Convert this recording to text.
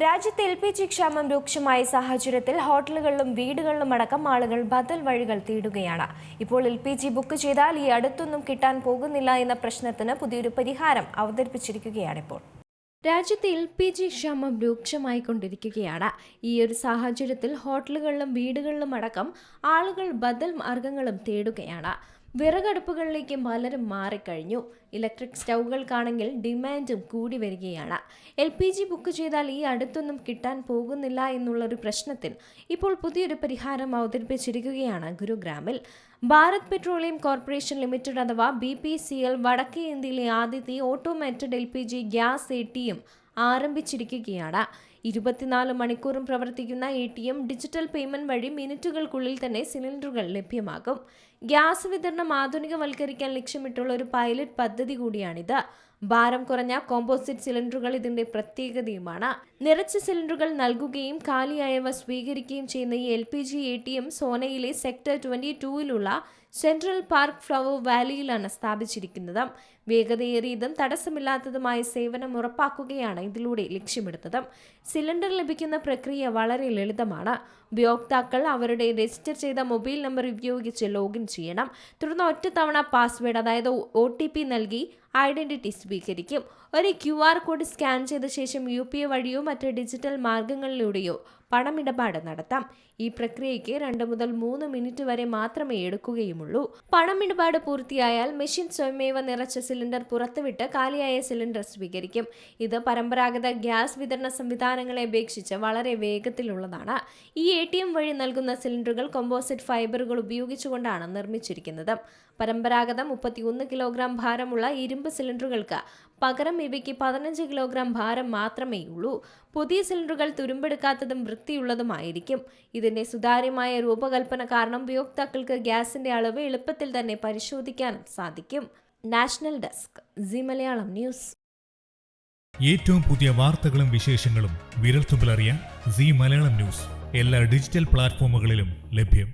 രാജ്യത്ത് LPG ക്ഷാമം രൂക്ഷമായ സാഹചര്യത്തിൽ ഹോട്ടലുകളിലും വീടുകളിലും അടക്കം ആളുകൾ ബദൽ വഴികൾ തേടുകയാണ്. ഇപ്പോൾ LPG ബുക്ക് ചെയ്താൽ ഈ അടുത്തൊന്നും കിട്ടാൻ പോകുന്നില്ല എന്ന പ്രശ്നത്തിന് പുതിയൊരു പരിഹാരം അവതരിപ്പിച്ചിരിക്കുകയാണിപ്പോൾ. രാജ്യത്ത് LPG ക്ഷാമം രൂക്ഷമായിക്കൊണ്ടിരിക്കുകയാണ്. ഈ ഒരു സാഹചര്യത്തിൽ ഹോട്ടലുകളിലും വീടുകളിലും അടക്കം ആളുകൾ ബദൽ മാർഗങ്ങളും തേടുകയാണ്. വിറകടുപ്പുകളിലേക്ക് പലരും മാറിക്കഴിഞ്ഞു. ഇലക്ട്രിക് സ്റ്റൗകൾക്കാണെങ്കിൽ ഡിമാൻഡും കൂടി വരികയാണ്. LPG ബുക്ക് ചെയ്താൽ ഈ അടുത്തൊന്നും കിട്ടാൻ പോകുന്നില്ല എന്നുള്ളൊരു പ്രശ്നത്തിൽ ഇപ്പോൾ പുതിയൊരു പരിഹാരം അവതരിപ്പിച്ചിരിക്കുകയാണ് ഗുരുഗ്രാമിൽ. ഭാരത് പെട്രോളിയം കോർപ്പറേഷൻ ലിമിറ്റഡ് അഥവാ BPCL വടക്കേ ഇന്ത്യയിലെ ആദ്യത്തെ ഓട്ടോമാറ്റഡ് LPG ഗ്യാസ് ATM ആരംഭിച്ചിരിക്കുകയാണ്. 24 മണിക്കൂറും പ്രവർത്തിക്കുന്ന ATM ഡിജിറ്റൽ പേയ്മെന്റ് വഴി മിനിറ്റുകൾക്കുള്ളിൽ തന്നെ സിലിണ്ടറുകൾ ലഭ്യമാകും. ഗ്യാസ് വിതരണം ആധുനികവൽക്കരിക്കാൻ ലക്ഷ്യമിട്ടുള്ള ഒരു പൈലറ്റ് പദ്ധതി കൂടിയാണിത്. ഭാരം കുറഞ്ഞ കോമ്പോസിറ്റ് സിലിണ്ടറുകൾ ഇതിന്റെ പ്രത്യേകതയുമാണ്. നിറച്ച സിലിണ്ടറുകൾ നൽകുകയും കാലിയായവ സ്വീകരിക്കുകയും ചെയ്യുന്ന ഈ LPG ATM സോനയിലെ സെക്ടർ 22-ലുള്ള സെൻട്രൽ പാർക്ക് ഫ്ലവർ വാലിയിലാണ് സ്ഥാപിച്ചിരിക്കുന്നത്. വേഗതയേറിയതും തടസ്സമില്ലാത്തതുമായ സേവനം ഉറപ്പാക്കുകയാണ് ഇതിലൂടെ ലക്ഷ്യമിടുന്നത്. സിലിണ്ടർ ലഭിക്കുന്ന പ്രക്രിയ വളരെ ലളിതമാണ്. ഉപയോക്താക്കൾ അവരുടെ രജിസ്റ്റർ ചെയ്ത മൊബൈൽ നമ്പർ ഉപയോഗിച്ച് ലോഗിൻ ചെയ്യണം. തുടർന്ന് ഒറ്റത്തവണ പാസ്വേഡ് അതായത് OTP നൽകി ഐഡന്റിറ്റി സ്വീകരിക്കും. ഒരു QR കോഡ് സ്കാൻ ചെയ്ത ശേഷം UPI വഴിയോ മറ്റ് ഡിജിറ്റൽ മാർഗങ്ങളിലൂടെയോ പണമിടപാട് നടത്താം. ഈ പ്രക്രിയയ്ക്ക് 2 മുതൽ 3 മിനിറ്റ് വരെ മാത്രമേ എടുക്കുകയുമുള്ളൂ. പണമിടപാട് പൂർത്തിയായാൽ മെഷീൻ സ്വയമേവ നിറച്ച സിലിണ്ടർ പുറത്തുവിട്ട് കാലിയായ സിലിണ്ടർ സ്വീകരിക്കും. ഇത് പരമ്പരാഗത ഗ്യാസ് വിതരണ സംവിധാനങ്ങളെ അപേക്ഷിച്ച് വളരെ വേഗത്തിലുള്ളതാണ്. ഈ ATM വഴി നൽകുന്ന സിലിണ്ടറുകൾ കോമ്പോസിറ്റ് ഫൈബറുകൾ ഉപയോഗിച്ചുകൊണ്ടാണ് നിർമ്മിച്ചിരിക്കുന്നത്. പരമ്പരാഗത 31 കിലോഗ്രാം ഭാരമുള്ള ഇരുമ്പ് സിലിണ്ടറുകൾക്ക് പകരം ഇവയ്ക്ക് 15 കിലോഗ്രാം ഭാരം മാത്രമേ ഉള്ളൂ. പുതിയ സിലിണ്ടറുകൾ തുരുമ്പെടുക്കാത്തതും വൃത്തിയുള്ളതുമായിരിക്കും. ഇതിന്റെ സുതാര്യമായ രൂപകൽപ്പന കാരണം ഉപയോക്താക്കൾക്ക് ഗ്യാസിന്റെ അളവ് എളുപ്പത്തിൽ തന്നെ പരിശോധിക്കാനും സാധിക്കും. National desk, C Malayalam news. ഏറ്റവും പുതിയ വാർത്തകളും വിശേഷങ്ങളും വിരൽത്തുമ്പിലറിയാൻ സി മലയാളം ന്യൂസ് എല്ലാ ഡിജിറ്റൽ പ്ലാറ്റ്ഫോമുകളിലും ലഭ്യം.